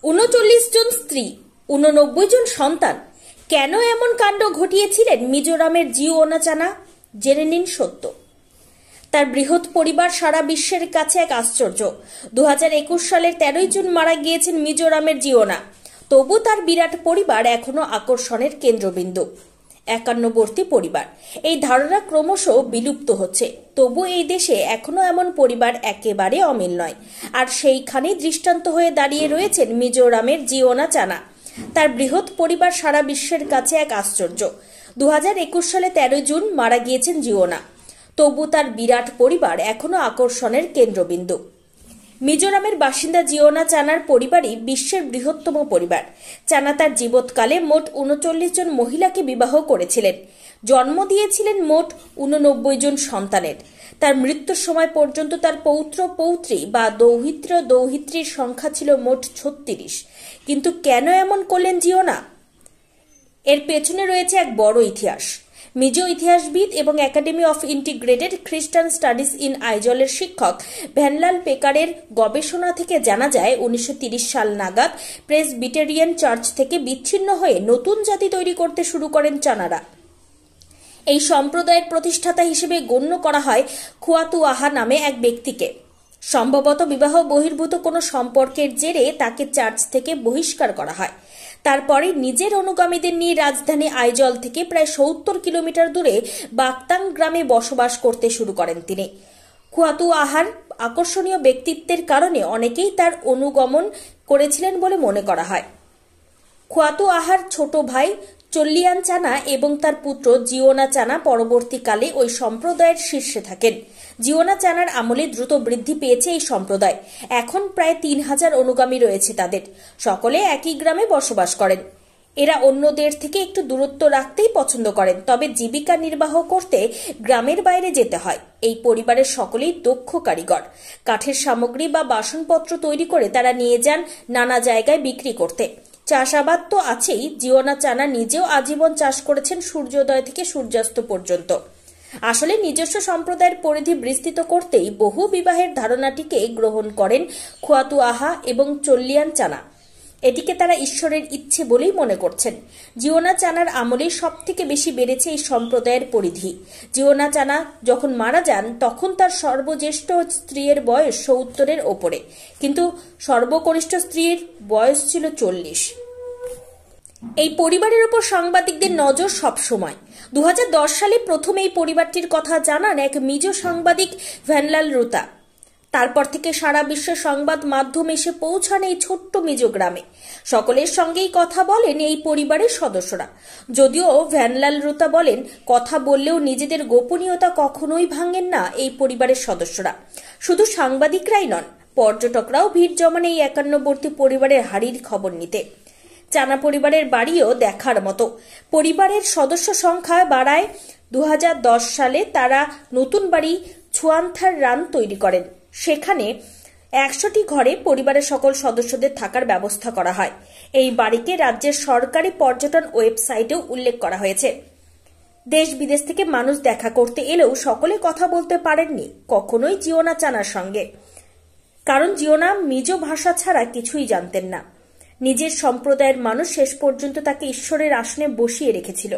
৩৯ জন স্ত্রী, ৮৯ জন সন্তান, কেন এমন কাণ্ড ঘটিয়েছিলেন মিজোরামের জিওনা চানা? জেনে নিন সত্য। তার বৃহৎ পরিবার সারা বিশ্বের কাছে এক আশ্চর্য। ২০২১ সালের ১৩ জুন মারা গিয়েছেন মিজোরামের জিওনা। তবু তার বিরাট পরিবার এখনো আকর্ষণের কেন্দ্রবিন্দু। একান্নবর্তী পরিবার, এই ধারণা ক্রমশ বিলুপ্ত হচ্ছে। তবু এই দেশে এখনো এমন পরিবার একেবারে অমিল নয়। আর সেইখানেই দৃষ্টান্ত হয়ে দাঁড়িয়ে রয়েছেন মিজোরামের জিওনা চানা। তার বৃহৎ পরিবার সারা বিশ্বের কাছে এক আশ্চর্য। ২০২১ সালে ১৩ জুন মারা গিয়েছেন জিওনা। তবু তার বিরাট পরিবার এখনো আকর্ষণের কেন্দ্রবিন্দু। মিজোরামের বাসিন্দা জিওনা চানার পরিবারই বিশ্বের বৃহত্তম পরিবার। চানা তার জীবৎকালে মোট ৩৯ জন মহিলাকে বিবাহ করেছিলেন। জন্ম দিয়েছিলেন মোট ৮৯ জন সন্তানের। তার মৃত্যুর সময় পর্যন্ত তার পৌত্র পৌত্রী বা দৌহিত্র দৌহিত্রীর সংখ্যা ছিল মোট ৩৬। কিন্তু কেন এমন করলেন জিওনা? এর পেছনে রয়েছে এক বড় ইতিহাস। মিজো ইতিহাসবিদ এবং একাডেমি অফ ইন্টিগ্রেটেড খ্রিস্টান স্টাডিজ ইন আইজলের শিক্ষক ভ্যানলাল পেকারের গবেষণা থেকে জানা যায় ১৯৩০ সাল নাগাদ প্রেসবিটেরিয়ান চার্চ থেকে বিচ্ছিন্ন হয়ে নতুন জাতি তৈরি করতে শুরু করেন চানারা। এই সম্প্রদায়ের প্রতিষ্ঠাতা হিসেবে গণ্য করা হয় খুয়াতু আহা নামে এক ব্যক্তিকে। সম্ভবত বিবাহ বহির্ভূত কোনো সম্পর্কের জেরে তাকে চার্চ থেকে বহিষ্কার করা হয়। তারপরে নিজের অনুগামীদের নিয়ে রাজধানী আইজল থেকে প্রায় ৭০ কিলোমিটার দূরে বাগতাং গ্রামে বসবাস করতে শুরু করেন তিনি। খুয়াতু আহার আকর্ষণীয় ব্যক্তিত্বের কারণে অনেকেই তার অনুগমন করেছিলেন বলে মনে করা হয়। খুয়াতু আহার ছোট ভাই চল্লিয়ান চানা এবং তার পুত্র জিওনা চানা পরবর্তীকালে ওই সম্প্রদায়ের শীর্ষে থাকেন। জিওনা চানার আমলে দ্রুত বৃদ্ধি পেয়েছে এই সম্প্রদায়। এখন প্রায় ৩,০০০ অনুগামী রয়েছে তাদের। সকলে একই গ্রামে বসবাস করেন। এরা অন্যদের থেকে একটু দূরত্ব রাখতেই পছন্দ করেন, তবে জীবিকা নির্বাহ করতে গ্রামের বাইরে যেতে হয়। এই পরিবারের সকলেই দক্ষ কারিগর। কাঠের সামগ্রী বা বাসনপত্র তৈরি করে তারা নিয়ে যান নানা জায়গায় বিক্রি করতে। চাষাবাদ তো আছেই। জিওনা চানা নিজেও আজীবন চাষ করেছেন, সূর্যোদয় থেকে সূর্যাস্ত পর্যন্ত। আসলে নিজস্ব সম্প্রদায়ের পরিধি বিস্তৃত করতেই বহু বিবাহের ধারণাটিকে গ্রহণ করেন খুয়াতু আহা এবং চল্লিয়ান চানা। এটিকে তারা ঈশ্বরের ইচ্ছে বলেই মনে করছেন। জিওনা চানার আমলে সব থেকে বেশি বেড়েছে এই সম্প্রদায়ের পরিধি। জিওনা চানা যখন মারা যান তখন তার সর্বজ্যেষ্ঠ স্ত্রীর বয়স ৭০-এর ওপরে, কিন্তু সর্বকনিষ্ঠ স্ত্রীর বয়স ছিল ৪০। এই পরিবারের উপর সাংবাদিকদের নজর সবসময়। ২০১০ সালে প্রথম এই পরিবারটির কথা জানান এক মিজো সাংবাদিক ভ্যানলাল রুতা। তারপর থেকে সারা বিশ্বের সংবাদ মাধ্যম এসে পৌঁছান এই ছোট্ট মিজো গ্রামে। সকলের সঙ্গেই কথা বলেন এই পরিবারের সদস্যরা। যদিও ভ্যানলাল রুতা বলেন, কথা বললেও নিজেদের গোপনীয়তা কখনোই ভাঙেন না এই পরিবারের সদস্যরা। শুধু সাংবাদিকরাই নন, পর্যটকরাও ভিড় জমান এই একান্নবর্তী পরিবারের হাড়ির খবর নিতে। চানা পরিবারের বাড়িও দেখার মতো। পরিবারের সদস্য সংখ্যা বাড়ায় ২০১০ সালে তারা নতুন বাড়ি ছুয়ান্থার রান তৈরি করেন। সেখানে ১০০টি ঘরে পরিবারের সকল সদস্যদের থাকার ব্যবস্থা করা হয়। এই বাড়িকে রাজ্যের সরকারি পর্যটন ওয়েবসাইটেও উল্লেখ করা হয়েছে। দেশ বিদেশ থেকে মানুষ দেখা করতে এলেও সকলে কথা বলতে পারেননি কখনোই জিওনা চানার সঙ্গে। কারণ জিওনা মিজো ভাষা ছাড়া কিছুই জানতেন না। নিজের সম্প্রদায়ের মানুষ শেষ পর্যন্ত তাকে ঈশ্বরের আসনে বসিয়ে রেখেছিল।